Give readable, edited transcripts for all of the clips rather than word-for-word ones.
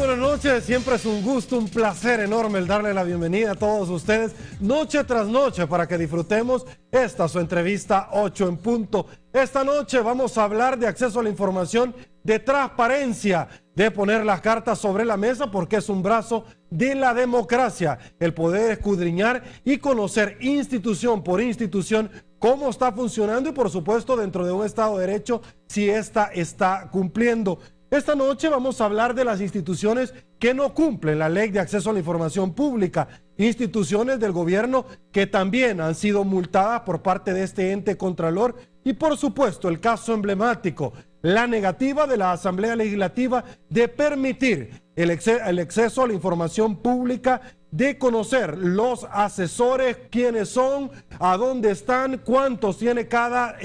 buenas noches, siempre es un gusto, un placer enorme el darle la bienvenida a todos ustedes noche tras noche para que disfrutemos esta su entrevista 8 en punto. Esta noche vamos a hablar de acceso a la información, de transparencia, de poner las cartas sobre la mesa porque es un brazo de la democracia, el poder escudriñar y conocer institución por institución cómo está funcionando y por supuesto dentro de un Estado de Derecho si ésta está cumpliendo. Esta noche vamos a hablar de las instituciones que no cumplen la ley de acceso a la información pública, instituciones del gobierno que también han sido multadas por parte de este ente contralor y por supuesto el caso emblemático, la negativa de la Asamblea Legislativa de permitir el acceso a la información pública, de conocer los asesores, quiénes son, a dónde están, cuántos tiene cada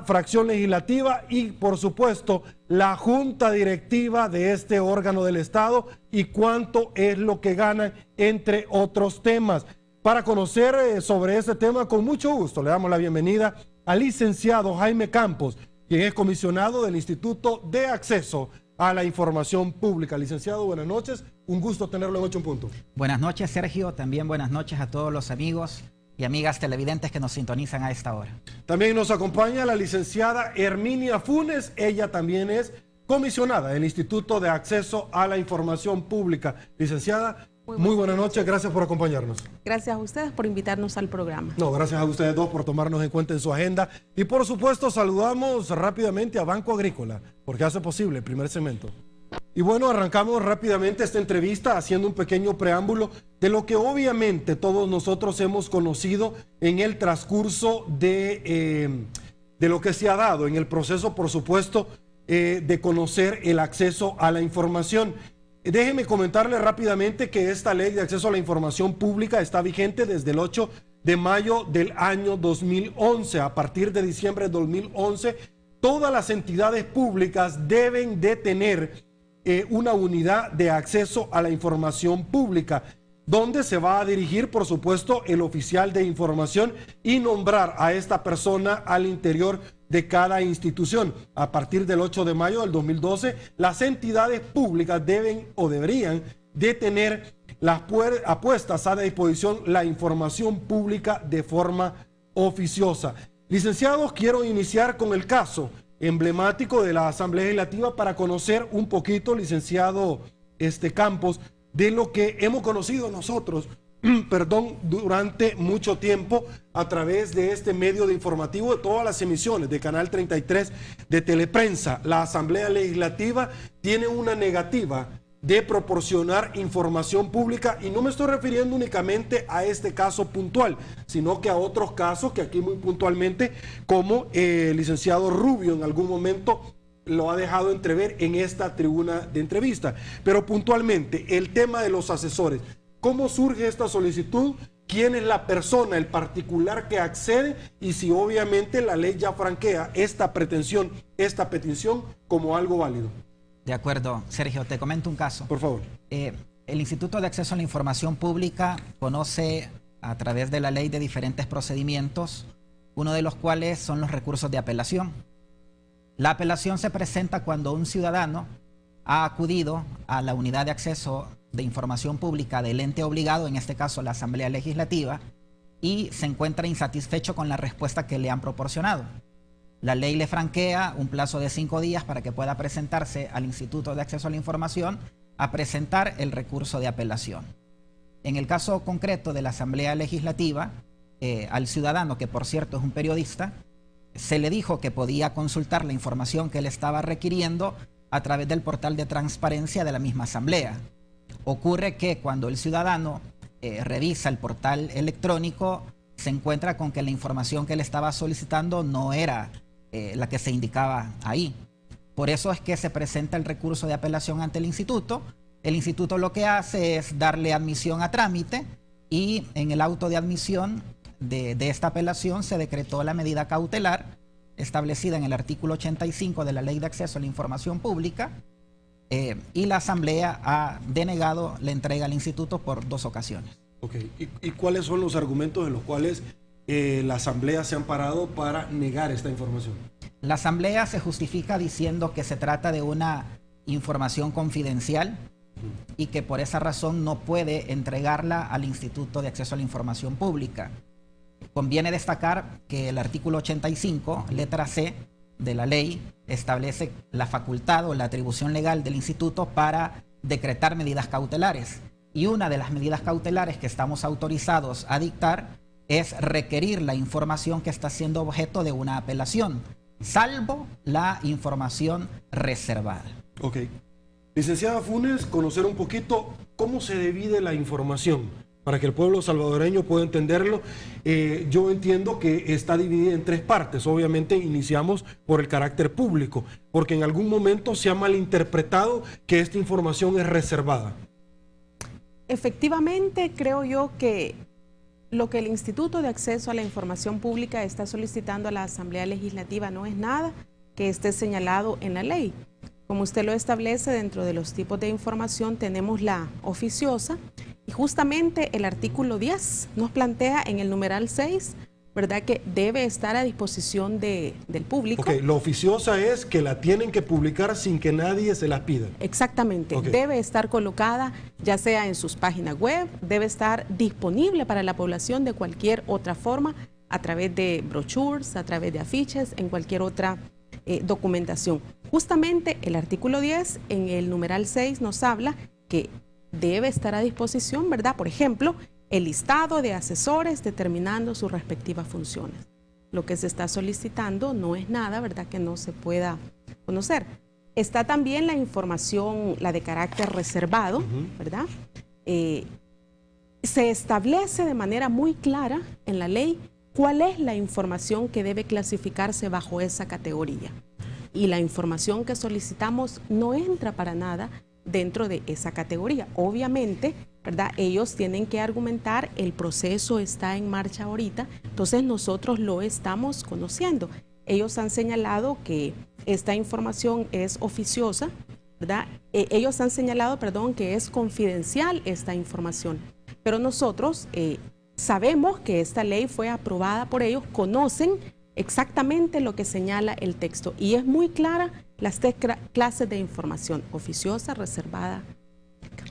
fracción legislativa y por supuesto la junta directiva de este órgano del Estado y cuánto es lo que ganan, entre otros temas. Para conocer sobre ese tema, con mucho gusto le damos la bienvenida al licenciado Jaime Campos, quien es comisionado del Instituto de Acceso a la Información Pública. Licenciado, buenas noches, un gusto tenerlo en 8 en punto. Buenas noches, Sergio, también buenas noches a todos los amigos y amigas televidentes que nos sintonizan a esta hora. También nos acompaña la licenciada Herminia Funes, ella también es comisionada del Instituto de Acceso a la Información Pública. Licenciada, muy buenas noches, gracias por acompañarnos. Gracias a ustedes por invitarnos al programa. No, gracias a ustedes dos por tomarnos en cuenta en su agenda y por supuesto saludamos rápidamente a Banco Agrícola porque hace posible el primer segmento. Y bueno, arrancamos rápidamente esta entrevista haciendo un pequeño preámbulo de lo que obviamente todos nosotros hemos conocido en el transcurso de lo que se ha dado en el proceso, por supuesto, de conocer el acceso a la información. Déjeme comentarle rápidamente que esta ley de acceso a la información pública está vigente desde el 8 de mayo del año 2011. A partir de diciembre de 2011, todas las entidades públicas deben de tener una unidad de acceso a la información pública, donde se va a dirigir, por supuesto, el oficial de información y nombrar a esta persona al interior de cada institución. A partir del 8 de mayo del 2012, las entidades públicas deben o deberían de tener las puestas a disposición la información pública de forma oficiosa. Licenciados, quiero iniciar con el caso emblemático de la Asamblea Legislativa para conocer un poquito, licenciado Campos, de lo que hemos conocido nosotros, durante mucho tiempo a través de este medio de informativo de todas las emisiones de Canal 33 de Teleprensa. La Asamblea Legislativa tiene una negativa de proporcionar información pública y no me estoy refiriendo únicamente a este caso puntual, sino que a otros casos que aquí muy puntualmente, como el licenciado Rubio en algún momento lo ha dejado entrever en esta tribuna de entrevista. Pero puntualmente, el tema de los asesores, ¿cómo surge esta solicitud? ¿Quién es la persona, el particular que accede? Y si obviamente la ley ya franquea esta pretensión, esta petición como algo válido. De acuerdo, Sergio, te comento un caso. Por favor. El Instituto de Acceso a la Información Pública conoce a través de la ley de diferentes procedimientos, uno de los cuales son los recursos de apelación. La apelación se presenta cuando un ciudadano ha acudido a la unidad de acceso de información pública del ente obligado, en este caso la Asamblea Legislativa, y se encuentra insatisfecho con la respuesta que le han proporcionado. La ley le franquea un plazo de 5 días para que pueda presentarse al Instituto de Acceso a la Información a presentar el recurso de apelación. En el caso concreto de la Asamblea Legislativa, al ciudadano, que por cierto es un periodista, se le dijo que podía consultar la información que él estaba requiriendo a través del portal de transparencia de la misma Asamblea. Ocurre que cuando el ciudadano revisa el portal electrónico, se encuentra con que la información que él estaba solicitando no era la que se indicaba ahí. Por eso es que se presenta el recurso de apelación ante el instituto. El instituto lo que hace es darle admisión a trámite y en el auto de admisión de esta apelación se decretó la medida cautelar establecida en el artículo 85 de la Ley de Acceso a la Información Pública y la Asamblea ha denegado la entrega al instituto por 2 ocasiones. Ok, ¿y cuáles son los argumentos en los cuales la Asamblea se ha amparado para negar esta información? La Asamblea se justifica diciendo que se trata de una información confidencial y que por esa razón no puede entregarla al Instituto de Acceso a la Información Pública. Conviene destacar que el artículo 85, letra C de la ley, establece la facultad o la atribución legal del instituto para decretar medidas cautelares. Y una de las medidas cautelares que estamos autorizados a dictar es requerir la información que está siendo objeto de una apelación, salvo la información reservada. Ok. Licenciada Funes, conocer un poquito cómo se divide la información para que el pueblo salvadoreño pueda entenderlo. Yo entiendo que está dividida en tres partes. Obviamente iniciamos por el carácter público, porque en algún momento se ha malinterpretado que esta información es reservada. Efectivamente, creo yo que lo que el Instituto de Acceso a la Información Pública está solicitando a la Asamblea Legislativa no es nada que esté señalado en la ley. Como usted lo establece, dentro de los tipos de información tenemos la oficiosa y justamente el artículo 10 nos plantea en el numeral 6, ¿verdad?, que debe estar a disposición del público. Ok, la oficiosa es que la tienen que publicar sin que nadie se las pida. Exactamente, Okay. Debe estar colocada ya sea en sus páginas web, debe estar disponible para la población de cualquier otra forma, a través de brochures, a través de afiches, en cualquier otra documentación. Justamente el artículo 10 en el numeral 6 nos habla que debe estar a disposición, ¿verdad? Por ejemplo, el listado de asesores determinando sus respectivas funciones. Lo que se está solicitando no es nada, ¿verdad?, que no se pueda conocer. Está también la información, la de carácter reservado, ¿verdad? Se establece de manera muy clara en la ley cuál es la información que debe clasificarse bajo esa categoría. Y la información que solicitamos no entra para nada dentro de esa categoría. Obviamente, ¿verdad?, ellos tienen que argumentar, el proceso está en marcha ahorita, entonces nosotros lo estamos conociendo. Ellos han señalado que esta información es oficiosa, ¿verdad? Ellos han señalado, perdón, que es confidencial esta información, pero nosotros sabemos que esta ley fue aprobada por ellos, conocen exactamente lo que señala el texto y es muy clara las tres clases de información: oficiosa, reservada.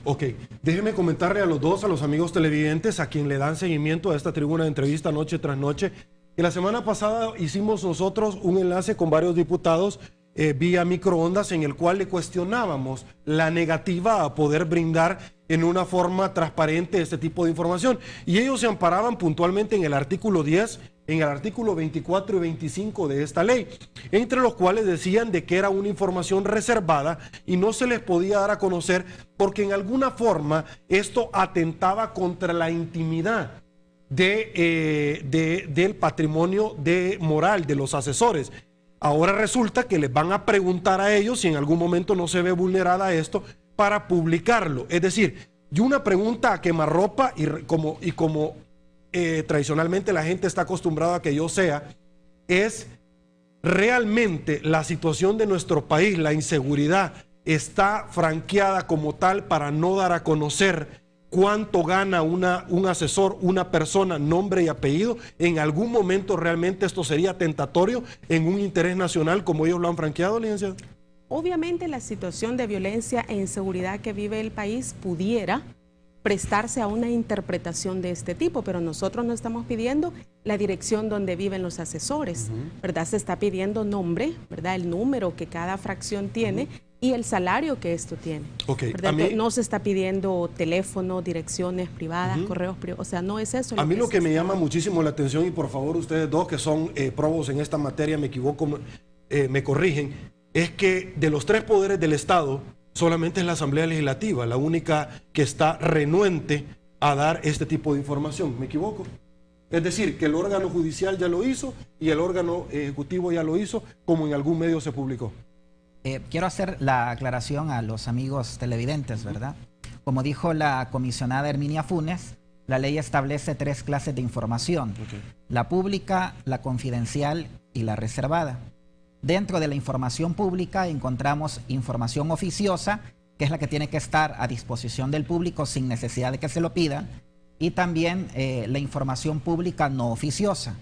Ok, déjenme comentarle a los dos, a los amigos televidentes, a quien le dan seguimiento a esta tribuna de entrevista noche tras noche, que la semana pasada hicimos nosotros un enlace con varios diputados vía microondas en el cual le cuestionábamos la negativa a poder brindar en una forma transparente este tipo de información. Y ellos se amparaban puntualmente en el artículo 10, en el artículo 24 y 25 de esta ley, entre los cuales decían de que era una información reservada y no se les podía dar a conocer porque en alguna forma esto atentaba contra la intimidad del patrimonio moral de los asesores. Ahora resulta que les van a preguntar a ellos si en algún momento no se ve vulnerada esto para publicarlo. Es decir, y una pregunta a quemarropa y como tradicionalmente la gente está acostumbrada a que yo sea, es: ¿realmente la situación de nuestro país, la inseguridad, está franqueada como tal para no dar a conocer cuánto gana un asesor, una persona, nombre y apellido? ¿En algún momento realmente esto sería tentatorio en un interés nacional como ellos lo han franqueado, licenciado? Obviamente la situación de violencia e inseguridad que vive el país pudiera prestarse a una interpretación de este tipo, pero nosotros no estamos pidiendo la dirección donde viven los asesores, ¿verdad? Se está pidiendo nombre, ¿verdad?, el número que cada fracción tiene y el salario que esto tiene. Okay. No se está pidiendo teléfono, direcciones privadas, correos privados, o sea, no es eso. A mí lo que me llama muchísimo la atención, y por favor ustedes dos que son probos en esta materia, me equivoco, me corrigen, es que de los tres poderes del Estado, solamente es la Asamblea Legislativa la única que está renuente a dar este tipo de información. ¿Me equivoco? Es decir, que el órgano judicial ya lo hizo y el órgano ejecutivo ya lo hizo, como en algún medio se publicó. Quiero hacer la aclaración a los amigos televidentes, ¿verdad? Como dijo la comisionada Herminia Funes, la ley establece tres clases de información: la pública, la confidencial y la reservada. Dentro de la información pública encontramos información oficiosa, que es la que tiene que estar a disposición del público sin necesidad de que se lo pidan, y también la información pública no oficiosa.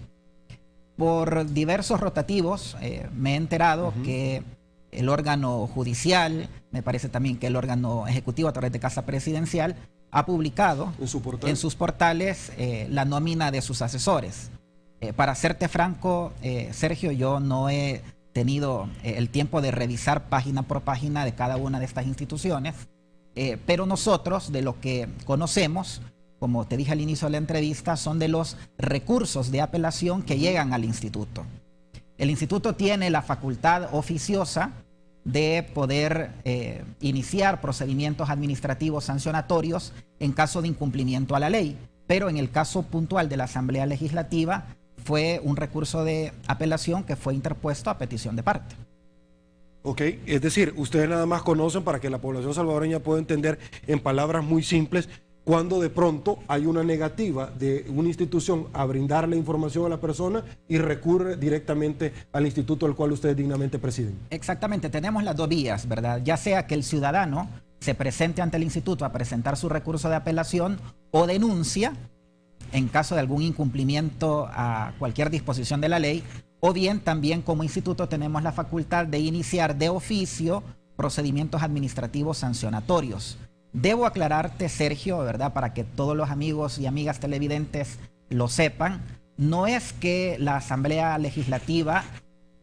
Por diversos rotativos me he enterado que el órgano judicial, me parece también que el órgano ejecutivo a través de Casa Presidencial ha publicado en sus portales la nómina de sus asesores. Para serte franco, Sergio, yo no he tenido el tiempo de revisar página por página de cada una de estas instituciones, pero nosotros, de lo que conocemos, como te dije al inicio de la entrevista, son de los recursos de apelación que llegan al instituto. El instituto tiene la facultad oficiosa de poder iniciar procedimientos administrativos sancionatorios en caso de incumplimiento a la ley, pero en el caso puntual de la Asamblea Legislativa fue un recurso de apelación que fue interpuesto a petición de parte. Ok, es decir, ustedes nada más conocen, para que la población salvadoreña pueda entender en palabras muy simples, cuando de pronto hay una negativa de una institución a brindarle información a la persona y recurre directamente al instituto al cual ustedes dignamente presiden. Exactamente, tenemos las dos vías, ¿verdad? Ya sea que el ciudadano se presente ante el instituto a presentar su recurso de apelación o denuncia en caso de algún incumplimiento a cualquier disposición de la ley, o bien también como instituto tenemos la facultad de iniciar de oficio procedimientos administrativos sancionatorios. Debo aclararte, Sergio, ¿verdad?, para que todos los amigos y amigas televidentes lo sepan, no es que la Asamblea Legislativa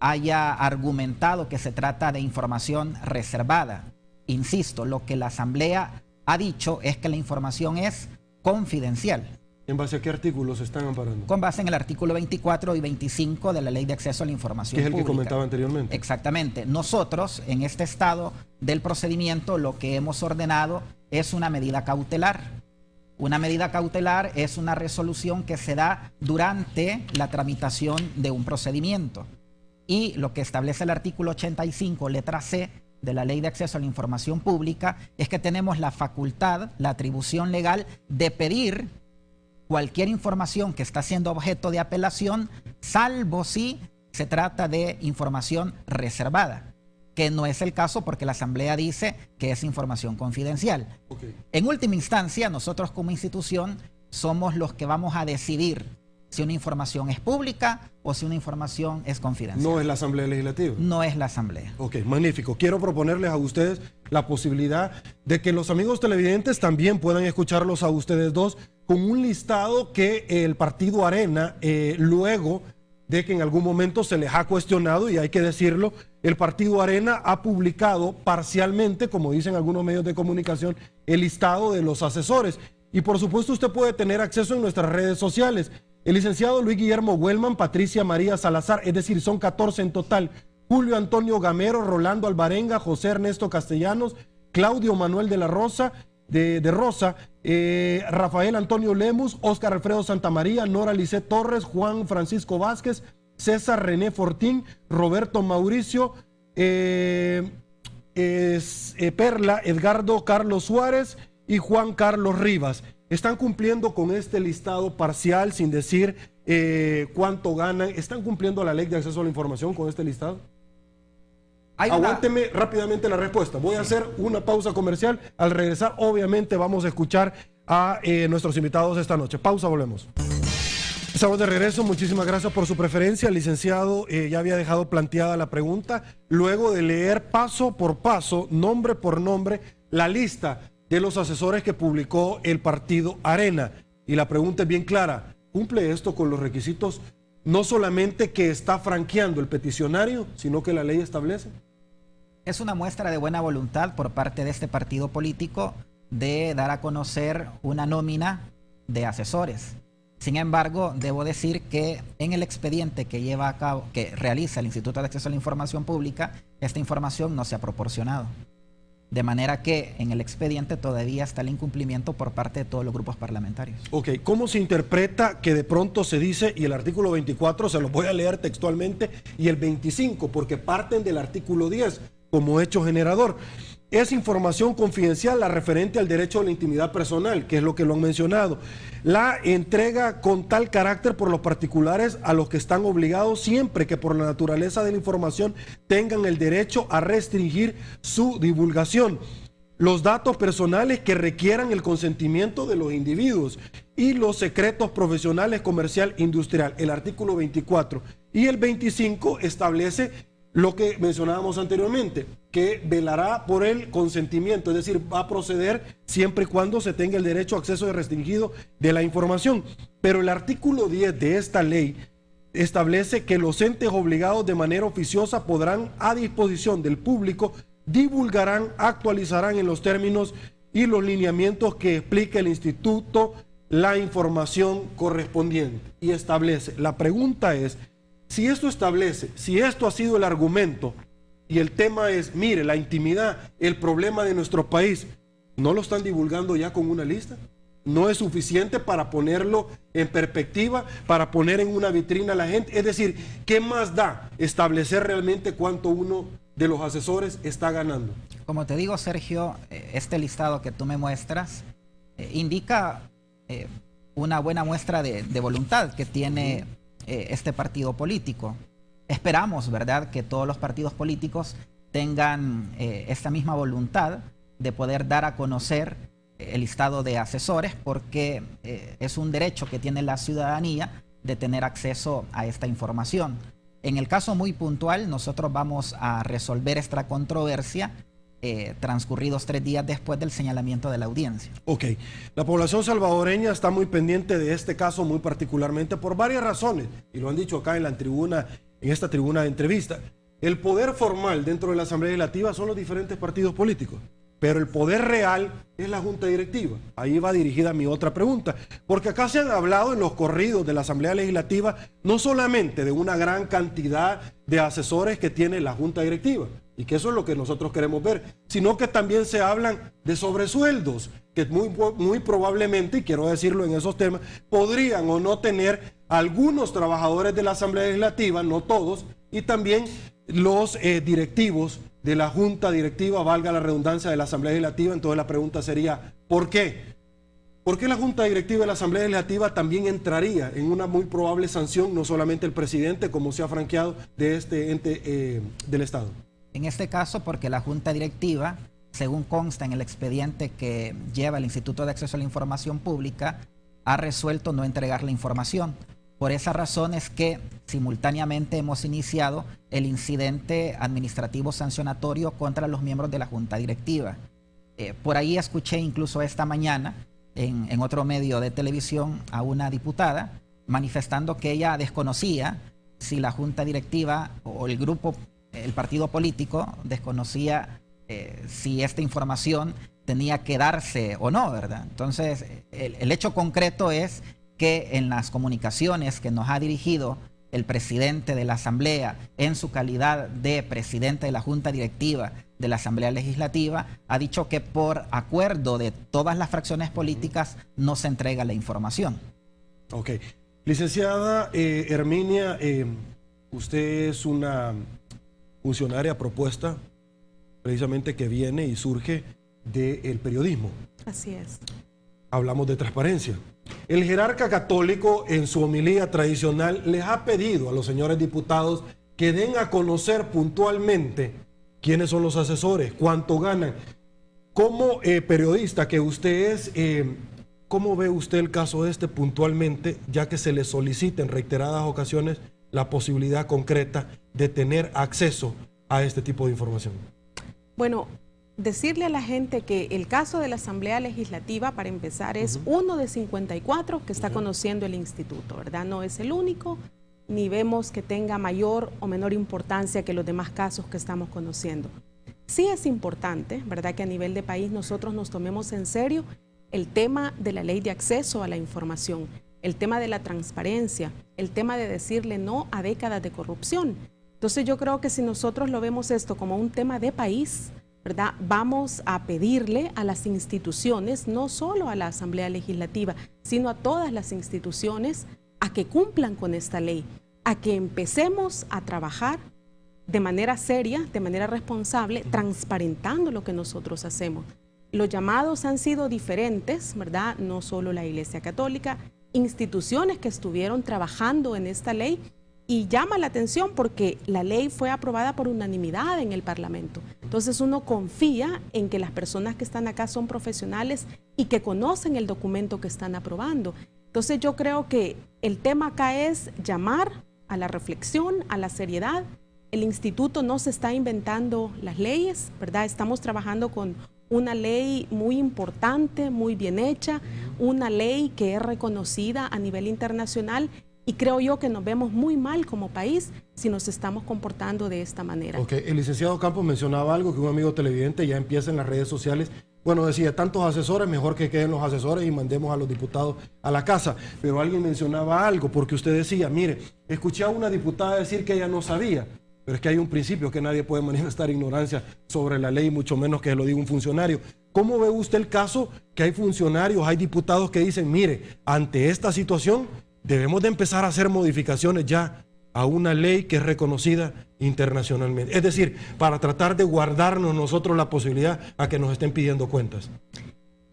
haya argumentado que se trata de información reservada. Insisto, lo que la Asamblea ha dicho es que la información es confidencial. ¿En base a qué artículos se están amparando? Con base en el artículo 24 y 25 de la Ley de Acceso a la Información Pública. Que es el que comentaba anteriormente. Exactamente. Nosotros, en este estado del procedimiento, lo que hemos ordenado es una medida cautelar. Una medida cautelar es una resolución que se da durante la tramitación de un procedimiento. Y lo que establece el artículo 85, letra C, de la Ley de Acceso a la Información Pública, es que tenemos la facultad, la atribución legal de pedir cualquier información que está siendo objeto de apelación, salvo si se trata de información reservada, que no es el caso porque la Asamblea dice que es información confidencial. Okay. En última instancia, nosotros como institución somos los que vamos a decidir si una información es pública o si una información es confidencial. No es la Asamblea Legislativa. No es la Asamblea. Ok, magnífico. Quiero proponerles a ustedes la posibilidad de que los amigos televidentes también puedan escucharlos a ustedes dos con un listado que el partido Arena, luego de que en algún momento se les ha cuestionado, y hay que decirlo, el partido Arena ha publicado parcialmente, como dicen algunos medios de comunicación, el listado de los asesores. Y por supuesto usted puede tener acceso en nuestras redes sociales. El licenciado Luis Guillermo Huelman, Patricia María Salazar, es decir, son 14 en total. Julio Antonio Gamero, Rolando Alvarenga, José Ernesto Castellanos, Claudio Manuel de la Rosa, Rafael Antonio Lemus, Óscar Alfredo Santamaría, Nora Lisset Torres, Juan Francisco Vázquez, César René Fortín, Roberto Mauricio, Perla, Edgardo Carlos Suárez y Juan Carlos Rivas. Están cumpliendo con este listado parcial sin decir cuánto ganan. ¿Están cumpliendo la ley de acceso a la información con este listado? Aguánteme rápidamente la respuesta. Voy a hacer una pausa comercial. Al regresar, obviamente, vamos a escuchar a nuestros invitados esta noche. Pausa, volvemos. Estamos de regreso. Muchísimas gracias por su preferencia. El licenciado ya había dejado planteada la pregunta. Luego de leer paso por paso, nombre por nombre, la lista de los asesores que publicó el partido Arena. Y la pregunta es bien clara. ¿Cumple esto con los requisitos no solamente que está franqueando el peticionario, sino que la ley establece? Es una muestra de buena voluntad por parte de este partido político de dar a conocer una nómina de asesores. Sin embargo, debo decir que en el expediente que lleva a cabo, que realiza el Instituto de Acceso a la Información Pública, esta información no se ha proporcionado. De manera que en el expediente todavía está el incumplimiento por parte de todos los grupos parlamentarios. Ok, ¿cómo se interpreta que de pronto se dice, y el artículo 24 se lo voy a leer textualmente, y el 25, porque parten del artículo 10 como hecho generador? Es información confidencial la referente al derecho a la intimidad personal, que es lo que lo han mencionado. La entrega con tal carácter por los particulares a los que están obligados siempre que por la naturaleza de la información tengan el derecho a restringir su divulgación. Los datos personales que requieran el consentimiento de los individuos y los secretos profesionales, comercial, industrial. El artículo 24 y el 25 establece lo que mencionábamos anteriormente, que velará por el consentimiento, es decir, va a proceder siempre y cuando se tenga el derecho a acceso restringido de la información. Pero el artículo 10 de esta ley establece que los entes obligados de manera oficiosa podrán, a disposición del público, divulgarán, actualizarán en los términos y los lineamientos que explique el instituto la información correspondiente. Y establece, la pregunta es, si esto establece, si esto ha sido el argumento y el tema es, mire, la intimidad, el problema de nuestro país, ¿no lo están divulgando ya con una lista? ¿No es suficiente para ponerlo en perspectiva, para poner en una vitrina a la gente? Es decir, ¿qué más da establecer realmente cuánto uno de los asesores está ganando? Como te digo, Sergio, este listado que tú me muestras indica una buena muestra de voluntad que tiene este partido político. Esperamos, ¿verdad?, que todos los partidos políticos tengan esta misma voluntad de poder dar a conocer el listado de asesores, porque es un derecho que tiene la ciudadanía de tener acceso a esta información. En el caso muy puntual, nosotros vamos a resolver esta controversia transcurridos 3 días después del señalamiento de la audiencia. Ok, la población salvadoreña está muy pendiente de este caso muy particularmente por varias razones, y lo han dicho acá en la tribuna, en esta tribuna de entrevista. El poder formal dentro de la Asamblea Legislativa son los diferentes partidos políticos, pero el poder real es la Junta Directiva. Ahí va dirigida mi otra pregunta, porque acá se han hablado en los corridos de la Asamblea Legislativa no solamente de una gran cantidad de asesores que tiene la Junta Directiva, y que eso es lo que nosotros queremos ver, sino que también se hablan de sobresueldos, que muy probablemente, y quiero decirlo en esos temas, podrían o no tener algunos trabajadores de la Asamblea Legislativa, no todos, y también los directivos de la Junta Directiva, valga la redundancia, de la Asamblea Legislativa. Entonces la pregunta sería, ¿por qué? ¿Por qué la Junta Directiva de la Asamblea Legislativa también entraría en una muy probable sanción, no solamente el presidente, como se ha franqueado, de este ente del Estado? En este caso, porque la Junta Directiva, según consta en el expediente que lleva el Instituto de Acceso a la Información Pública, ha resuelto no entregar la información. Por esa razón es que simultáneamente hemos iniciado el incidente administrativo sancionatorio contra los miembros de la Junta Directiva. Por ahí escuché incluso esta mañana en otro medio de televisión a una diputada manifestando que ella desconocía si la Junta Directiva o el grupo, el partido político, desconocía si esta información tenía que darse o no, ¿verdad? Entonces, el hecho concreto es que en las comunicaciones que nos ha dirigido el presidente de la Asamblea en su calidad de presidente de la Junta Directiva de la Asamblea Legislativa, ha dicho que por acuerdo de todas las fracciones políticas no se entrega la información. Ok. Licenciada Herminia, usted es una funcionaria propuesta precisamente que viene y surge del periodismo. Así es. Hablamos de transparencia. El jerarca católico en su homilía tradicional les ha pedido a los señores diputados que den a conocer puntualmente quiénes son los asesores, cuánto ganan. Como periodista que usted es, ¿cómo ve usted el caso este puntualmente, ya que se le solicita en reiteradas ocasiones la posibilidad concreta de tener acceso a este tipo de información? Bueno, decirle a la gente que el caso de la Asamblea Legislativa, para empezar, es uno de 54 que está conociendo el instituto, ¿verdad? No es el único, ni vemos que tenga mayor o menor importancia que los demás casos que estamos conociendo. Sí es importante, ¿verdad?, que a nivel de país nosotros nos tomemos en serio el tema de la ley de acceso a la información, el tema de la transparencia, el tema de decirle no a décadas de corrupción. Entonces yo creo que si nosotros lo vemos esto como un tema de país, ¿verdad?, vamos a pedirle a las instituciones, no solo a la Asamblea Legislativa, sino a todas las instituciones, a que cumplan con esta ley, a que empecemos a trabajar de manera seria, de manera responsable, transparentando lo que nosotros hacemos. Los llamados han sido diferentes, ¿verdad?, no solo la Iglesia Católica, instituciones que estuvieron trabajando en esta ley. Y llama la atención porque la ley fue aprobada por unanimidad en el Parlamento. Entonces uno confía en que las personas que están acá son profesionales y que conocen el documento que están aprobando. Entonces yo creo que el tema acá es llamar a la reflexión, a la seriedad el instituto no se está inventando las leyes, ¿verdad? Estamos trabajando con una ley muy importante, muy bien hecha, una ley que es reconocida a nivel internacional, y creo yo que nos vemos muy mal como país si nos estamos comportando de esta manera. Ok, el licenciado Campos mencionaba algo que un amigo televidente ya empieza en las redes sociales. Bueno, decía, tantos asesores, mejor que queden los asesores y mandemos a los diputados a la casa. Pero alguien mencionaba algo, porque usted decía, mire, escuché a una diputada decir que ella no sabía, pero es que hay un principio que nadie puede manifestar ignorancia sobre la ley, mucho menos que lo diga un funcionario. ¿Cómo ve usted el caso que hay funcionarios, hay diputados que dicen, mire, ante esta situación debemos de empezar a hacer modificaciones ya a una ley que es reconocida internacionalmente? Es decir, para tratar de guardarnos nosotros la posibilidad a que nos estén pidiendo cuentas.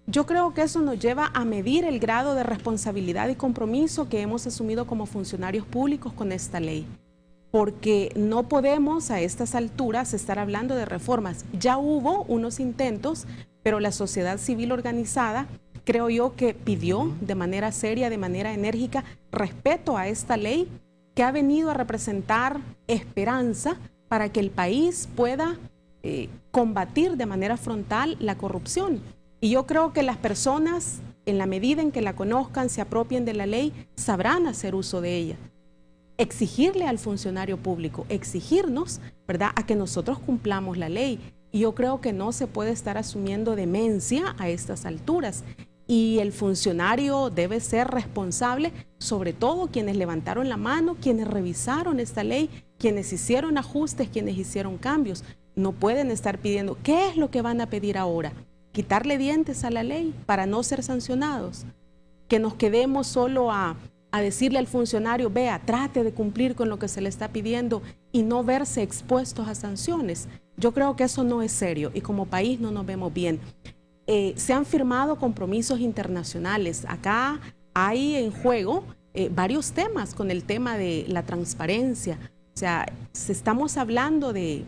Yo creo que eso nos lleva a medir el grado de responsabilidad y compromiso que hemos asumido como funcionarios públicos con esta ley. Porque no podemos a estas alturas estar hablando de reformas. Ya hubo unos intentos, pero la sociedad civil organizada, creo yo que pidió de manera seria, de manera enérgica, respeto a esta ley que ha venido a representar esperanza para que el país pueda combatir de manera frontal la corrupción. Y yo creo que las personas, en la medida en que la conozcan, se apropien de la ley, sabrán hacer uso de ella. Exigirle al funcionario público, exigirnos, ¿verdad?, a que nosotros cumplamos la ley. Y yo creo que no se puede estar asumiendo demencia a estas alturas. Y el funcionario debe ser responsable, sobre todo quienes levantaron la mano, quienes revisaron esta ley, quienes hicieron ajustes, quienes hicieron cambios. No pueden estar pidiendo, ¿qué es lo que van a pedir ahora? ¿Quitarle dientes a la ley para no ser sancionados? Que nos quedemos solo a decirle al funcionario, vea, trate de cumplir con lo que se le está pidiendo y no verse expuestos a sanciones. Yo creo que eso no es serio y como país no nos vemos bien. Se han firmado compromisos internacionales. Acá hay en juego varios temas con el tema de la transparencia. O sea, estamos hablando de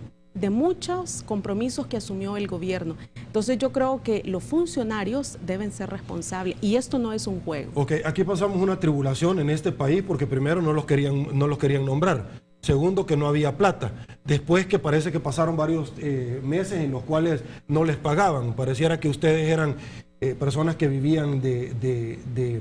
muchos compromisos que asumió el gobierno. Entonces yo creo que los funcionarios deben ser responsables y esto no es un juego. Ok, aquí pasamos una tribulación en este país porque primero no los querían nombrar. Segundo, que no había plata. Después que parece que pasaron varios meses en los cuales no les pagaban. Pareciera que ustedes eran personas que vivían de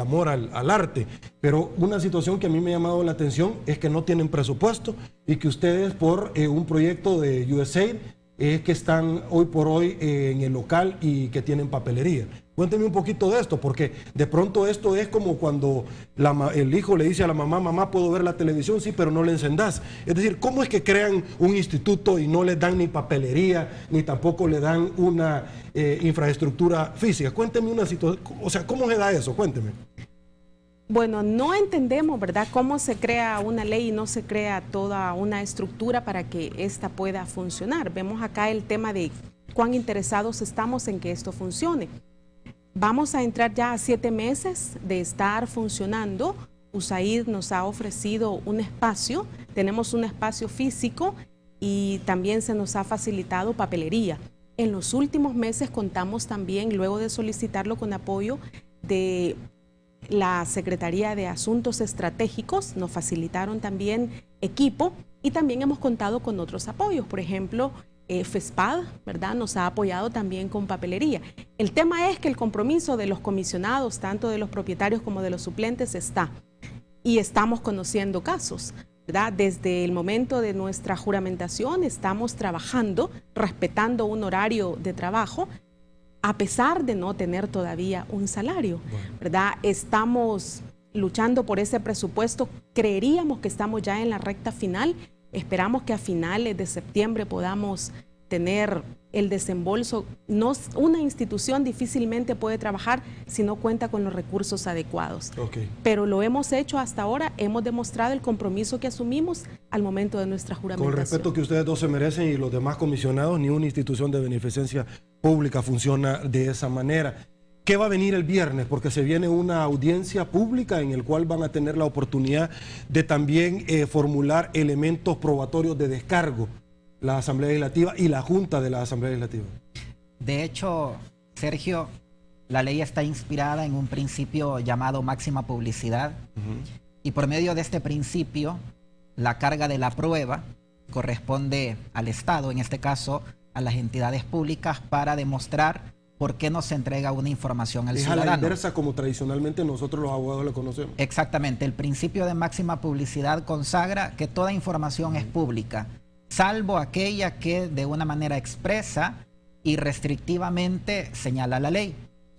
amor al arte. Pero una situación que a mí me ha llamado la atención es que no tienen presupuesto y que ustedes por un proyecto de USAID es que están hoy por hoy en el local y que tienen papelería. Cuénteme un poquito de esto, porque de pronto esto es como cuando el hijo le dice a la mamá, mamá, ¿puedo ver la televisión? Sí, pero no le encendás. Es decir, ¿cómo es que crean un instituto y no les dan ni papelería, ni tampoco le dan una infraestructura física? Cuénteme una situación, o sea, ¿cómo se da eso? Cuénteme. Bueno, no entendemos, ¿verdad?, cómo se crea una ley y no se crea toda una estructura para que ésta pueda funcionar. Vemos acá el tema de cuán interesados estamos en que esto funcione. Vamos a entrar ya a 7 meses de estar funcionando. USAID nos ha ofrecido un espacio, tenemos un espacio físico y también se nos ha facilitado papelería. En los últimos meses contamos también, luego de solicitarlo, con apoyo de la Secretaría de Asuntos Estratégicos, nos facilitaron también equipo y también hemos contado con otros apoyos, por ejemplo, FESPAD, ¿verdad?, nos ha apoyado también con papelería. El tema es que el compromiso de los comisionados, tanto de los propietarios como de los suplentes, está y estamos conociendo casos, ¿verdad? Desde el momento de nuestra juramentación estamos trabajando, respetando un horario de trabajo, a pesar de no tener todavía un salario, ¿verdad? Estamos luchando por ese presupuesto, creeríamos que estamos ya en la recta final, esperamos que a finales de septiembre podamos tener el desembolso. Una institución difícilmente puede trabajar si no cuenta con los recursos adecuados. Okay. Pero lo hemos hecho hasta ahora, hemos demostrado el compromiso que asumimos al momento de nuestra juramentación. Con el respeto que ustedes dos se merecen y los demás comisionados, ni una institución de beneficencia pública funciona de esa manera. ¿Qué va a venir el viernes? Porque se viene una audiencia pública en el cual van a tener la oportunidad de también formular elementos probatorios de descargo, la Asamblea Legislativa y la Junta de la Asamblea Legislativa. De hecho, Sergio, la ley está inspirada en un principio llamado máxima publicidad, y por medio de este principio la carga de la prueba corresponde al Estado, en este caso a las entidades públicas, para demostrar por qué no se entrega una información al ciudadano. Es a la inversa como tradicionalmente nosotros los abogados le conocemos. Exactamente, el principio de máxima publicidad consagra que toda información es pública, salvo aquella que de una manera expresa y restrictivamente señala la ley.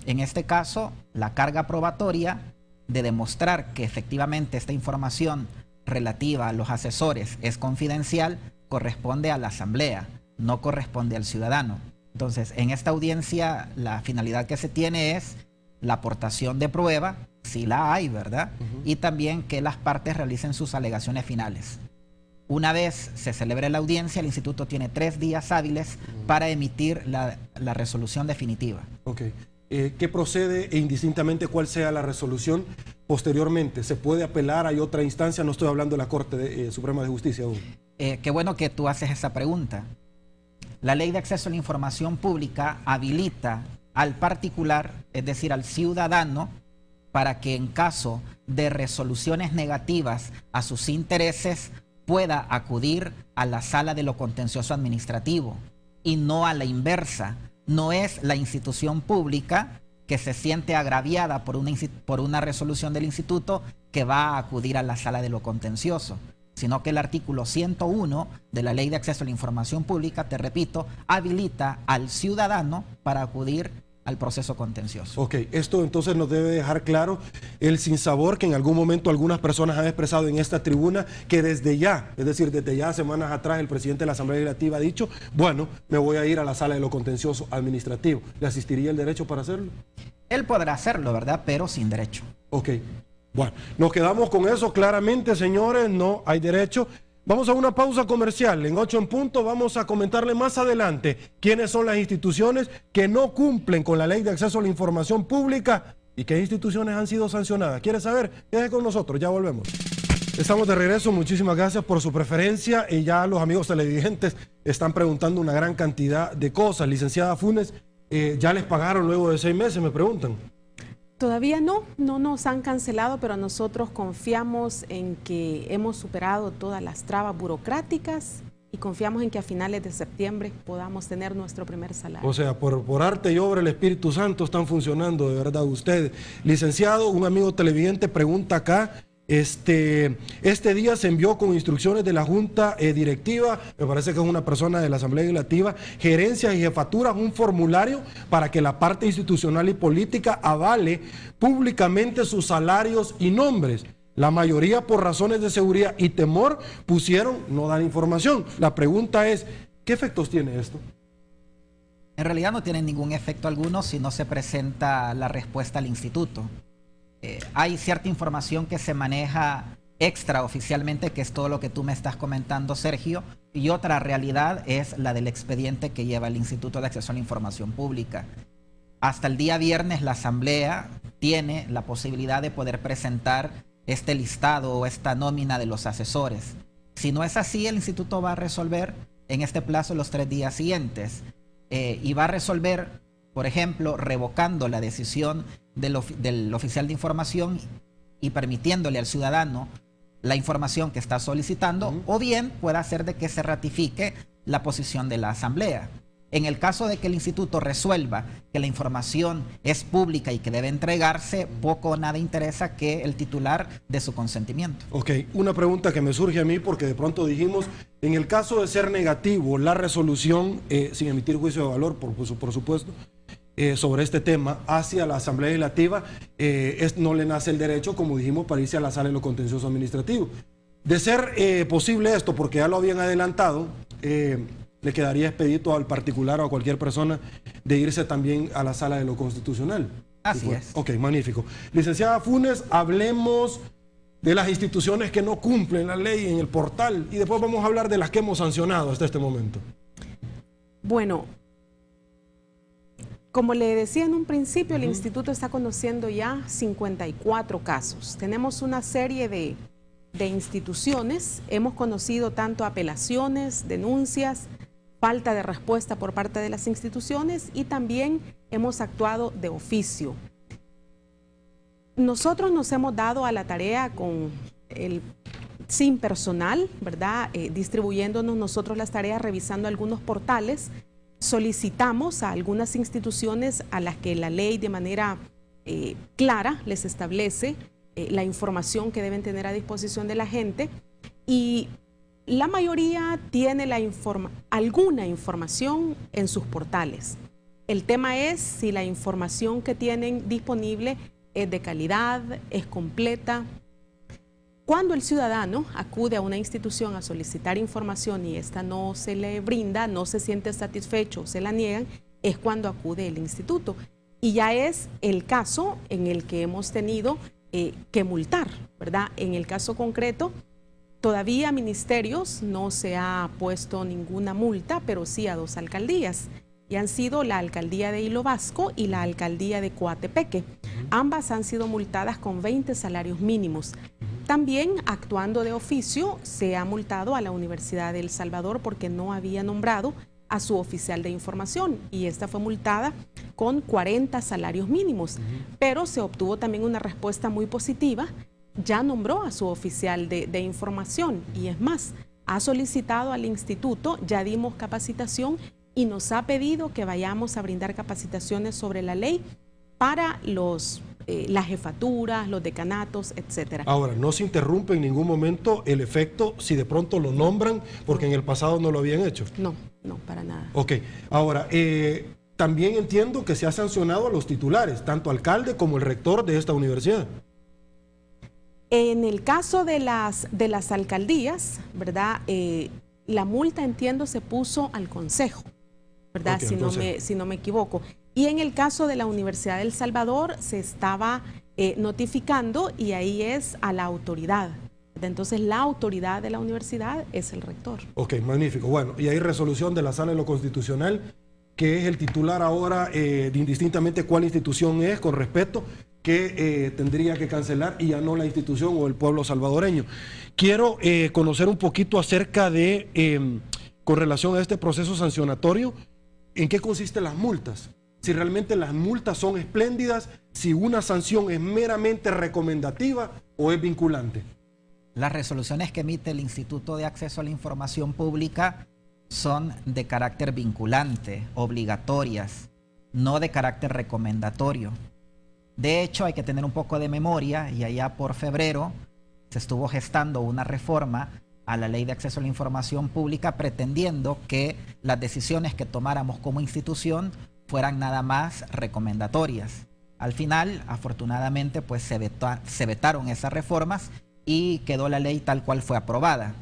En este caso, la carga probatoria de demostrar que efectivamente esta información relativa a los asesores es confidencial corresponde a la Asamblea, no corresponde al ciudadano. Entonces, en esta audiencia, la finalidad que se tiene es la aportación de prueba, si la hay, ¿verdad? Y también que las partes realicen sus alegaciones finales. Una vez se celebre la audiencia, el instituto tiene 3 días hábiles para emitir la resolución definitiva. Ok. ¿Qué procede e indistintamente cuál sea la resolución posteriormente? ¿Se puede apelar? ¿Hay otra instancia? No estoy hablando de la Corte Suprema de Justicia aún. Qué bueno que tú haces esa pregunta. La Ley de Acceso a la Información Pública habilita al particular, es decir, al ciudadano, para que en caso de resoluciones negativas a sus intereses pueda acudir a la sala de lo contencioso administrativo y no a la inversa. No es la institución pública que se siente agraviada por una resolución del instituto que va a acudir a la sala de lo contencioso, sino que el artículo 101 de la Ley de Acceso a la Información Pública, te repito, habilita al ciudadano para acudir al proceso contencioso. Ok, esto entonces nos debe dejar claro el sinsabor que en algún momento algunas personas han expresado en esta tribuna, que desde ya, es decir, desde ya semanas atrás, el presidente de la Asamblea Legislativa ha dicho, bueno, me voy a ir a la sala de lo contencioso administrativo. ¿Le asistiría el derecho para hacerlo? Él podrá hacerlo, ¿verdad? Pero sin derecho. Ok, bueno, nos quedamos con eso claramente, señores, no hay derecho. Vamos a una pausa comercial. En 8 en punto vamos a comentarle más adelante quiénes son las instituciones que no cumplen con la Ley de Acceso a la Información Pública y qué instituciones han sido sancionadas. ¿Quiere saber? Quédese con nosotros, ya volvemos. Estamos de regreso, muchísimas gracias por su preferencia y ya los amigos televidentes están preguntando una gran cantidad de cosas. Licenciada Funes, ¿ya les pagaron luego de 6 meses? Me preguntan. Todavía no nos han cancelado, pero nosotros confiamos en que hemos superado todas las trabas burocráticas y confiamos en que a finales de septiembre podamos tener nuestro primer salario. O sea, por arte y obra el Espíritu Santo están funcionando de verdad ustedes. Licenciado, un amigo televidente pregunta acá, este día se envió con instrucciones de la Junta Directiva, me parece que es una persona de la Asamblea Legislativa, gerencias y jefaturas, un formulario para que la parte institucional y política avale públicamente sus salarios y nombres. La mayoría, por razones de seguridad y temor, pusieron no dar información. La pregunta es, ¿qué efectos tiene esto? En realidad no tiene ningún efecto alguno si no se presenta la respuesta al instituto. Hay cierta información que se maneja extraoficialmente, que es todo lo que tú me estás comentando, Sergio, y otra realidad es la del expediente que lleva el Instituto de Acceso a la Información Pública. Hasta el día viernes la Asamblea tiene la posibilidad de poder presentar este listado o esta nómina de los asesores. Si no es así, el instituto va a resolver en este plazo los 3 días siguientes y va a resolver, por ejemplo, revocando la decisión del oficial de información y permitiéndole al ciudadano la información que está solicitando, o bien puede hacer de que se ratifique la posición de la Asamblea. En el caso de que el instituto resuelva que la información es pública y que debe entregarse, poco o nada interesa que el titular dé su consentimiento. Ok, una pregunta que me surge a mí porque de pronto dijimos, en el caso de ser negativo la resolución, sin emitir juicio de valor, por supuesto, sobre este tema hacia la Asamblea Legislativa, no le nace el derecho, como dijimos, para irse a la sala de lo contencioso administrativo. De ser posible esto, porque ya lo habían adelantado, le quedaría expedito al particular o a cualquier persona de irse también a la sala de lo constitucional. Así es. Ok, magnífico. Licenciada Funes, hablemos de las instituciones que no cumplen la ley en el portal y después vamos a hablar de las que hemos sancionado hasta este momento. Bueno, como le decía en un principio, el instituto está conociendo ya 54 casos. Tenemos una serie de instituciones, hemos conocido tanto apelaciones, denuncias, falta de respuesta por parte de las instituciones y también hemos actuado de oficio. Nosotros nos hemos dado a la tarea con el sin personal, ¿verdad? Distribuyéndonos nosotros las tareas, revisando algunos portales. Solicitamos a algunas instituciones a las que la ley de manera clara les establece la información que deben tener a disposición de la gente, y la mayoría tiene alguna información en sus portales. El tema es si la información que tienen disponible es de calidad, es completa. Cuando el ciudadano acude a una institución a solicitar información y esta no se le brinda, no se siente satisfecho, se la niegan, es cuando acude el instituto. Y ya es el caso en el que hemos tenido que multar, ¿verdad? En el caso concreto, todavía a ministerios no se ha puesto ninguna multa, pero sí a 2 alcaldías. Y han sido la alcaldía de Hilo Vasco y la alcaldía de Coatepeque. Ambas han sido multadas con 20 salarios mínimos. También, actuando de oficio, se ha multado a la Universidad de El Salvador porque no había nombrado a su oficial de información, y esta fue multada con 40 salarios mínimos. Pero se obtuvo también una respuesta muy positiva. Ya nombró a su oficial de información, y es más, ha solicitado al instituto, ya dimos capacitación y nos ha pedido que vayamos a brindar capacitaciones sobre la ley para las jefaturas, los decanatos, etcétera. Ahora, no se interrumpe en ningún momento el efecto si de pronto lo nombran, porque en el pasado no lo habían hecho. No, para nada. Ok, ahora, también entiendo que se ha sancionado a los titulares, tanto alcalde como el rector de esta universidad. En el caso de las alcaldías, ¿verdad? La multa, entiendo, se puso al consejo, ¿verdad? Okay, si no me equivoco. Y en el caso de la Universidad de El Salvador se estaba notificando, y ahí es a la autoridad. Entonces la autoridad de la universidad es el rector. Ok, magnífico. Bueno, y hay resolución de la Sala de lo Constitucional, que es el titular ahora, indistintamente cuál institución es, con respeto, que tendría que cancelar, y ya no la institución o el pueblo salvadoreño. Quiero conocer un poquito acerca de, con relación a este proceso sancionatorio, ¿en qué consisten las multas? Si realmente las multas son espléndidas, si una sanción es meramente recomendativa o es vinculante. Las resoluciones que emite el Instituto de Acceso a la Información Pública son de carácter vinculante, obligatorias, no de carácter recomendatorio. De hecho, hay que tener un poco de memoria, y allá por febrero se estuvo gestando una reforma a la Ley de Acceso a la Información Pública, pretendiendo que las decisiones que tomáramos como institución fueran nada más recomendatorias. Al final, afortunadamente, pues se vetaron esas reformas y quedó la ley tal cual fue aprobada.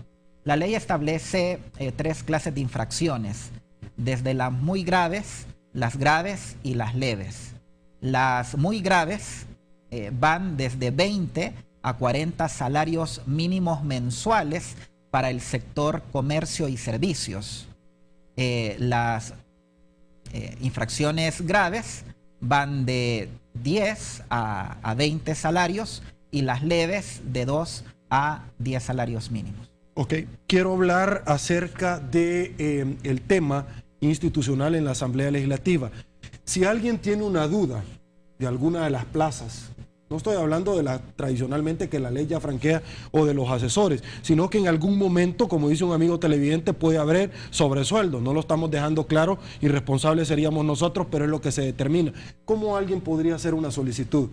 La ley establece 3 clases de infracciones, desde las muy graves, las graves y las leves. Las muy graves van desde 20 a 40 salarios mínimos mensuales para el sector comercio y servicios. Las infracciones graves van de 10 a 20 salarios, y las leves de 2 a 10 salarios mínimos. Ok, quiero hablar acerca de el tema institucional en la Asamblea Legislativa. Si alguien tiene una duda de alguna de las plazas, no estoy hablando de la tradicionalmente que la ley ya franquea, o de los asesores, sino que en algún momento, como dice un amigo televidente, puede haber sobresueldo. No lo estamos dejando claro, y responsables seríamos nosotros, pero es lo que se determina. ¿Cómo alguien podría hacer una solicitud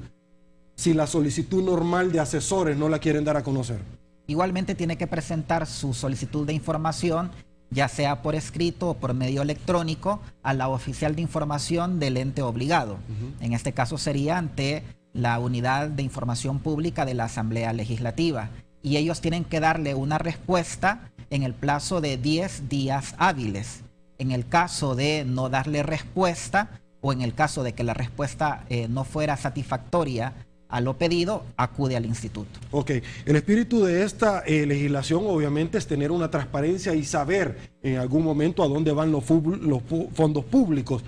si la solicitud normal de asesores no la quieren dar a conocer? Igualmente tiene que presentar su solicitud de información, ya sea por escrito o por medio electrónico, a la oficial de información del ente obligado. En este caso sería ante la Unidad de Información Pública de la Asamblea Legislativa, y ellos tienen que darle una respuesta en el plazo de 10 días hábiles. En el caso de no darle respuesta, o en el caso de que la respuesta no fuera satisfactoria a lo pedido, acude al instituto. Ok, el espíritu de esta legislación obviamente es tener una transparencia y saber en algún momento a dónde van los fondos públicos.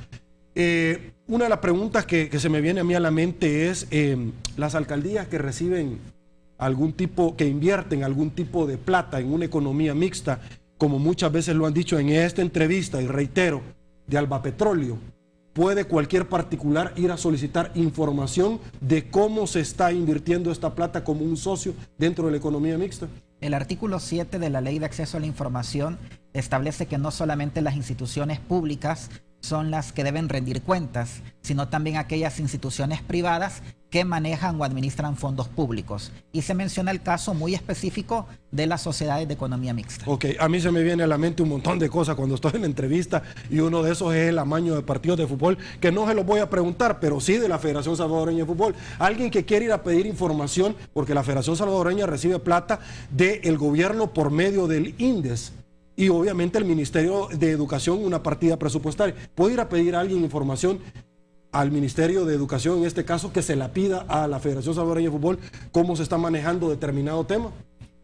Una de las preguntas que se me viene a mí a la mente es las alcaldías que reciben algún tipo, que invierten algún tipo de plata en una economía mixta, como muchas veces lo han dicho en esta entrevista, y reitero, de Albapetróleo. ¿Puede cualquier particular ir a solicitar información de cómo se está invirtiendo esta plata como un socio dentro de la economía mixta? El artículo 7 de la Ley de Acceso a la Información establece que no solamente las instituciones públicas son las que deben rendir cuentas, sino también aquellas instituciones privadas que manejan o administran fondos públicos. Y se menciona el caso muy específico de las sociedades de economía mixta. Ok, a mí se me viene a la mente un montón de cosas cuando estoy en la entrevista y uno de esos es el amaño de partidos de fútbol, que no se los voy a preguntar, pero sí de la Federación Salvadoreña de Fútbol. Alguien que quiere ir a pedir información, porque la Federación Salvadoreña recibe plata del gobierno por medio del INDES. Y obviamente el Ministerio de Educación, una partida presupuestaria. ¿Puede ir a pedir a alguien información al Ministerio de Educación, en este caso, que se la pida a la Federación Salvadoreña de Fútbol cómo se está manejando determinado tema?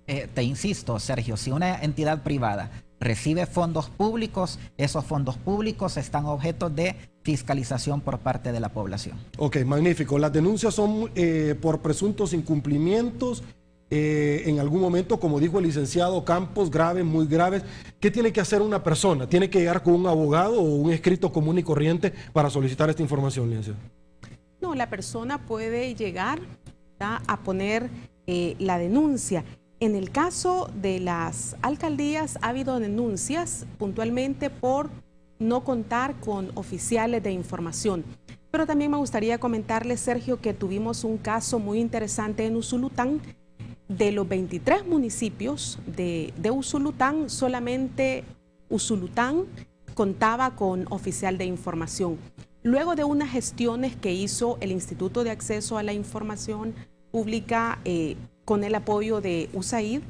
Te insisto, Sergio, si una entidad privada recibe fondos públicos, esos fondos públicos están objeto de fiscalización por parte de la población. Ok, magnífico. Las denuncias son por presuntos incumplimientos. En algún momento, como dijo el licenciado Campos, graves, muy graves. ¿Qué tiene que hacer una persona? ¿Tiene que llegar con un abogado o un escrito común y corriente para solicitar esta información, licenciado? No, la persona puede llegar a poner la denuncia. En el caso de las alcaldías ha habido denuncias puntualmente por no contar con oficiales de información. Pero también me gustaría comentarles, Sergio, que tuvimos un caso muy interesante en Usulután. De los 23 municipios de Usulután, solamente Usulután contaba con oficial de información. Luego de unas gestiones que hizo el Instituto de Acceso a la Información Pública con el apoyo de USAID,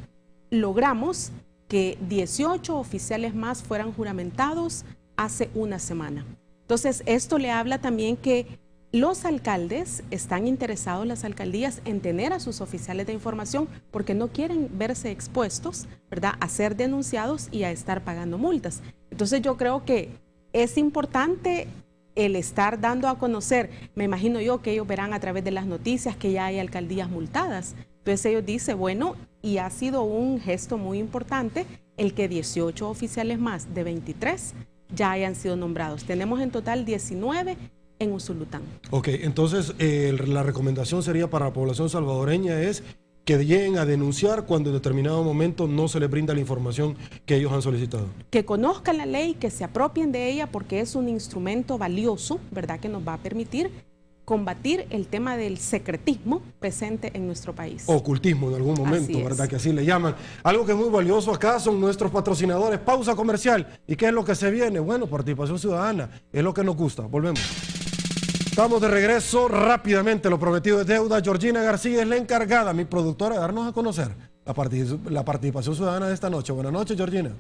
logramos que 18 oficiales más fueran juramentados hace una semana. Entonces, esto le habla también que los alcaldes están interesados, las alcaldías, en tener a sus oficiales de información porque no quieren verse expuestos, ¿verdad?, a ser denunciados y a estar pagando multas. Entonces yo creo que es importante el estar dando a conocer. Me imagino yo que ellos verán a través de las noticias que ya hay alcaldías multadas. Entonces ellos dicen, bueno, y ha sido un gesto muy importante el que 18 oficiales más de 23 ya hayan sido nombrados. Tenemos en total 19 en Usulután. Ok, entonces la recomendación sería para la población salvadoreña es que lleguen a denunciar cuando en determinado momento no se les brinda la información que ellos han solicitado. Que conozcan la ley, que se apropien de ella porque es un instrumento valioso, ¿verdad?, que nos va a permitir combatir el tema del secretismo presente en nuestro país. Ocultismo en algún momento, ¿verdad?, que así le llaman. Algo que es muy valioso acá son nuestros patrocinadores. Pausa comercial. ¿Y qué es lo que se viene? Bueno, participación ciudadana. Es lo que nos gusta. Volvemos. Estamos de regreso rápidamente, lo prometido es deuda. Georgina García es la encargada, mi productora, de darnos a conocer la participación ciudadana de esta noche. Buenas noches, Georgina.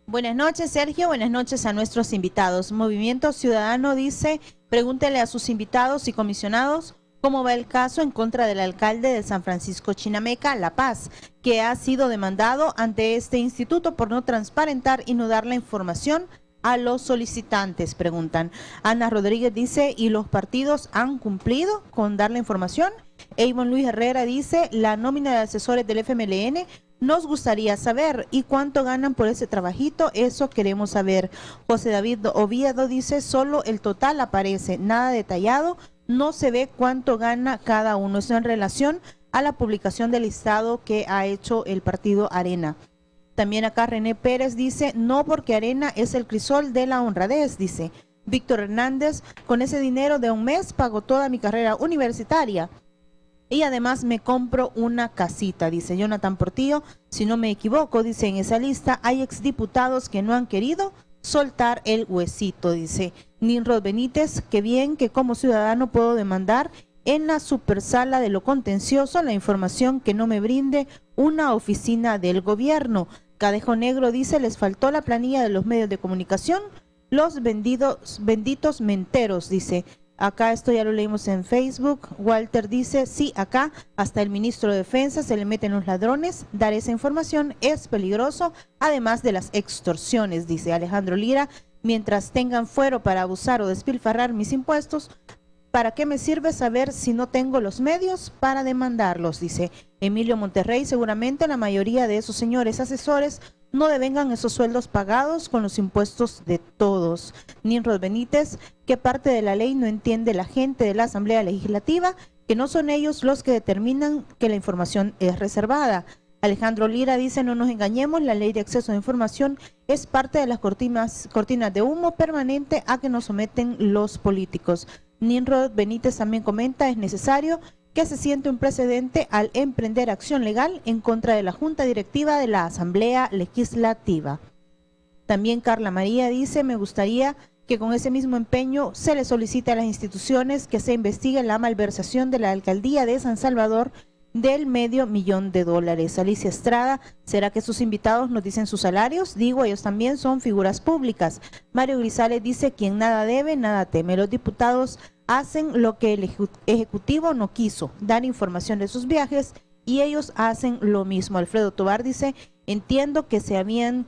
Buenas noches, Sergio. Buenas noches a nuestros invitados. Movimiento Ciudadano dice, pregúntele a sus invitados y comisionados cómo va el caso en contra del alcalde de San Francisco Chinameca, La Paz, que ha sido demandado ante este instituto por no transparentar y no dar la información a los solicitantes, preguntan. Ana Rodríguez dice, ¿y los partidos han cumplido con dar la información? Eivon Luis Herrera dice, la nómina de asesores del FMLN nos gustaría saber, ¿y cuánto ganan por ese trabajito? Eso queremos saber. José David Oviedo dice, solo el total aparece, nada detallado, no se ve cuánto gana cada uno. Eso en relación a la publicación del listado que ha hecho el partido Arena. También acá René Pérez dice, no, porque Arena es el crisol de la honradez, dice. Víctor Hernández, con ese dinero de un mes pago toda mi carrera universitaria y además me compro una casita, dice. Jonathan Portillo, si no me equivoco, dice, en esa lista hay exdiputados que no han querido soltar el huesito, dice. Ninrod Benítez, que bien que como ciudadano puedo demandar en la supersala de lo contencioso la información que no me brinde una oficina del gobierno. Cadejo Negro dice, les faltó la planilla de los medios de comunicación, los benditos menteros, dice. Acá esto ya lo leímos en Facebook. Walter dice, sí, acá hasta el ministro de Defensa se le meten los ladrones, dar esa información es peligroso, además de las extorsiones, dice. Alejandro Lira, mientras tengan fuero para abusar o despilfarrar mis impuestos, ¿para qué me sirve saber si no tengo los medios para demandarlos? Dice Emilio Monterrey, seguramente la mayoría de esos señores asesores no devengan esos sueldos pagados con los impuestos de todos. Ninrod Benítez, ¿qué parte de la ley no entiende la gente de la Asamblea Legislativa? Que no son ellos los que determinan que la información es reservada. Alejandro Lira dice, no nos engañemos, la ley de acceso a información es parte de las cortinas de humo permanente a que nos someten los políticos. Nimrod Benítez también comenta, es necesario que se siente un precedente al emprender acción legal en contra de la Junta Directiva de la Asamblea Legislativa. También Carla María dice, me gustaría que con ese mismo empeño se le solicite a las instituciones que se investigue la malversación de la Alcaldía de San Salvador del $500,000. Alicia Estrada, ¿será que sus invitados nos dicen sus salarios? Digo, ellos también son figuras públicas. Mario Grisales dice, quien nada debe, nada teme. Los diputados hacen lo que el Ejecutivo no quiso, dar información de sus viajes, y ellos hacen lo mismo. Alfredo Tobar dice, entiendo que se habían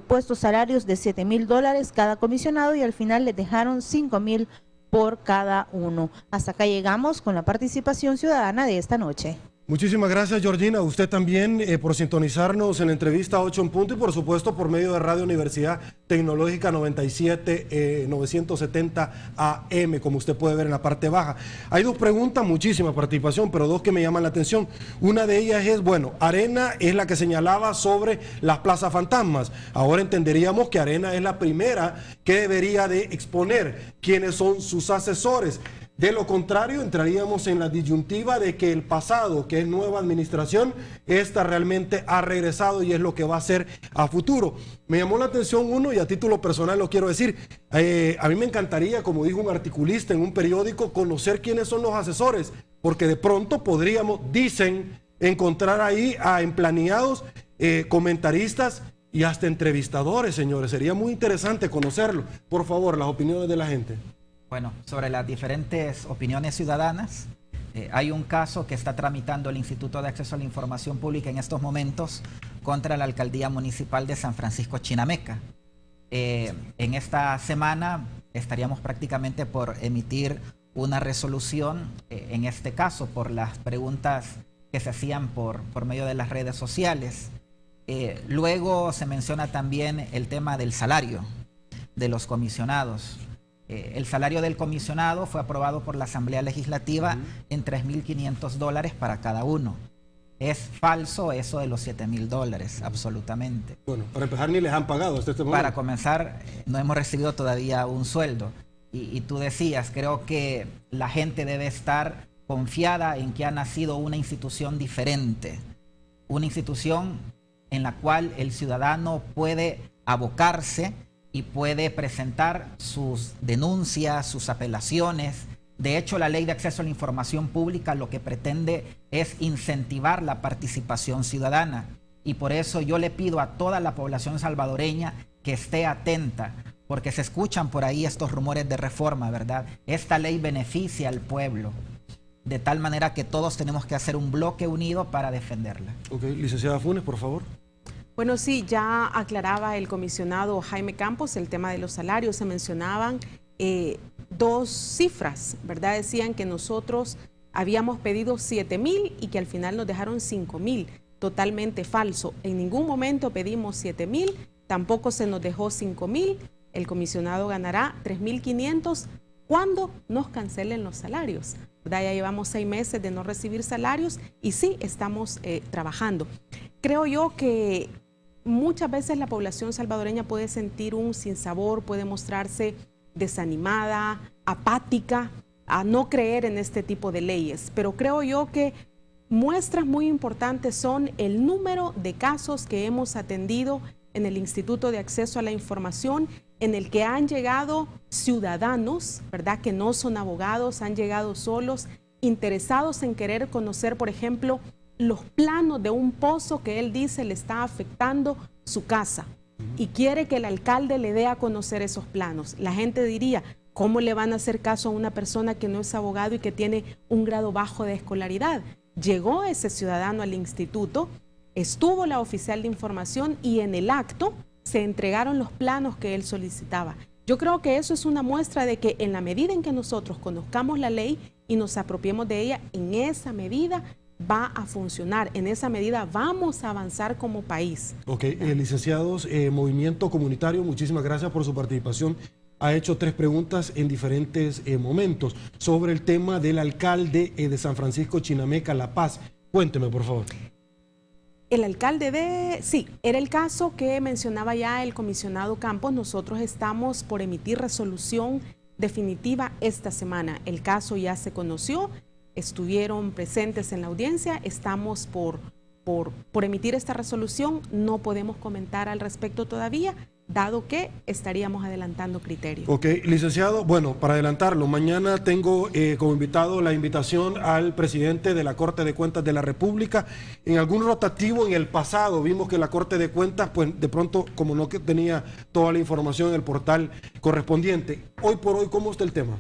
puesto salarios de $7,000 cada comisionado y al final les dejaron $5,000 por cada uno. Hasta acá llegamos con la participación ciudadana de esta noche. Muchísimas gracias, Georgina. Usted también por sintonizarnos en la entrevista 8 en punto y por supuesto por medio de Radio Universidad Tecnológica 970 AM, como usted puede ver en la parte baja. Hay dos preguntas, muchísima participación, pero dos que me llaman la atención. Una de ellas es, bueno, Arena es la que señalaba sobre las plazas fantasmas. Ahora entenderíamos que Arena es la primera que debería de exponer quiénes son sus asesores. De lo contrario, entraríamos en la disyuntiva de que el pasado, que es nueva administración, esta realmente ha regresado y es lo que va a hacer a futuro. Me llamó la atención uno, y a título personal lo quiero decir, a mí me encantaría, como dijo un articulista en un periódico, conocer quiénes son los asesores, porque de pronto podríamos, dicen, encontrar ahí a emplaneados, comentaristas y hasta entrevistadores, señores. Sería muy interesante conocerlo. Por favor, las opiniones de la gente. Bueno, sobre las diferentes opiniones ciudadanas, hay un caso que está tramitando el Instituto de Acceso a la Información Pública en estos momentos contra la Alcaldía Municipal de San Francisco Chinameca. En esta semana estaríamos prácticamente por emitir una resolución, en este caso por las preguntas que se hacían por medio de las redes sociales. Luego se menciona también el tema del salario de los comisionados. El salario del comisionado fue aprobado por la Asamblea Legislativa en $3,500 para cada uno. Es falso eso de los $7,000, absolutamente. Bueno, para empezar ni les han pagado hasta este momento. Para comenzar, no hemos recibido todavía un sueldo. Y tú decías, creo que la gente debe estar confiada en que ha nacido una institución diferente. Una institución en la cual el ciudadano puede abocarse y puede presentar sus denuncias, sus apelaciones. De hecho, la Ley de Acceso a la Información Pública lo que pretende es incentivar la participación ciudadana. Y por eso yo le pido a toda la población salvadoreña que esté atenta, porque se escuchan por ahí estos rumores de reforma, ¿verdad? Esta ley beneficia al pueblo, de tal manera que todos tenemos que hacer un bloque unido para defenderla. Ok, licenciada Funes, por favor. Bueno, sí, ya aclaraba el comisionado Jaime Campos el tema de los salarios. Se mencionaban dos cifras, ¿verdad? Decían que nosotros habíamos pedido 7,000 y que al final nos dejaron 5,000. Totalmente falso. En ningún momento pedimos 7,000, tampoco se nos dejó 5,000. El comisionado ganará 3,500 cuando nos cancelen los salarios, ¿verdad? Ya llevamos 6 meses de no recibir salarios y sí estamos trabajando. Creo yo que muchas veces la población salvadoreña puede sentir un sinsabor, puede mostrarse desanimada, apática, a no creer en este tipo de leyes. Pero creo yo que muestras muy importantes son el número de casos que hemos atendido en el Instituto de Acceso a la Información, en el que han llegado ciudadanos, ¿verdad?, que no son abogados, han llegado solos, interesados en querer conocer, por ejemplo, los planos de un pozo que él dice le está afectando su casa y quiere que el alcalde le dé a conocer esos planos. La gente diría, ¿cómo le van a hacer caso a una persona que no es abogado y que tiene un grado bajo de escolaridad? Llegó ese ciudadano al instituto, estuvo la oficial de información y en el acto se entregaron los planos que él solicitaba. Yo creo que eso es una muestra de que en la medida en que nosotros conozcamos la ley y nos apropiemos de ella, en esa medida va a funcionar, en esa medida vamos a avanzar como país. Ok, licenciados, Movimiento Comunitario, muchísimas gracias por su participación. Ha hecho 3 preguntas en diferentes momentos sobre el tema del alcalde de San Francisco Chinameca, La Paz. Cuénteme, por favor. El alcalde de... Sí, era el caso que mencionaba ya el comisionado Campos. Nosotros estamos por emitir resolución definitiva esta semana. El caso ya se conoció, estuvieron presentes en la audiencia, estamos por emitir esta resolución. No podemos comentar al respecto todavía, dado que estaríamos adelantando criterios. Ok, licenciado, bueno, para adelantarlo, mañana tengo como invitado la invitación al presidente de la Corte de Cuentas de la República. En algún rotativo en el pasado vimos que la Corte de Cuentas, pues de pronto, como no tenía toda la información en el portal correspondiente, hoy por hoy, ¿cómo está el tema?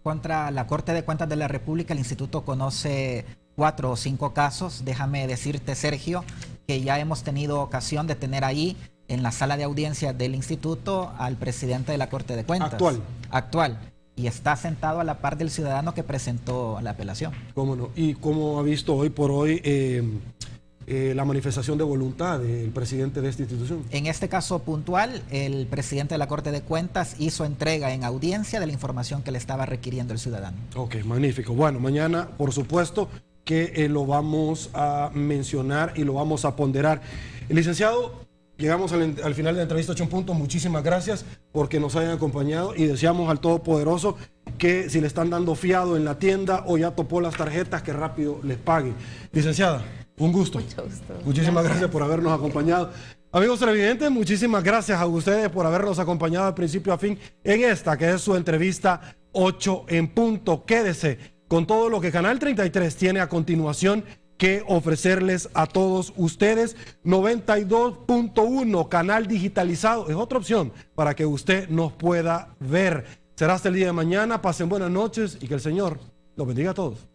Contra la Corte de Cuentas de la República, el Instituto conoce 4 o 5 casos. Déjame decirte, Sergio, que ya hemos tenido ocasión de tener ahí en la sala de audiencia del instituto al presidente de la Corte de Cuentas. Actual. Y está sentado a la par del ciudadano que presentó la apelación. ¿Cómo no? ¿Y cómo ha visto hoy por hoy la manifestación de voluntad del presidente de esta institución? En este caso puntual, el presidente de la Corte de Cuentas hizo entrega en audiencia de la información que le estaba requiriendo el ciudadano. Ok, magnífico. Bueno, mañana, por supuesto, que lo vamos a mencionar y lo vamos a ponderar. Licenciado, llegamos al final de la entrevista 8 en punto. Muchísimas gracias porque nos hayan acompañado y deseamos al Todopoderoso que si le están dando fiado en la tienda o ya topó las tarjetas, que rápido les pague. Licenciada, un gusto. Mucho gusto. Muchísimas gracias por habernos acompañado. Amigos televidentes, muchísimas gracias a ustedes por habernos acompañado de principio a fin en esta que es su entrevista 8 en punto. Quédese con todo lo que Canal 33 tiene a continuación que ofrecerles a todos ustedes. 92.1 canal digitalizado es otra opción para que usted nos pueda ver. Será hasta el día de mañana. Pasen buenas noches y que el Señor los bendiga a todos.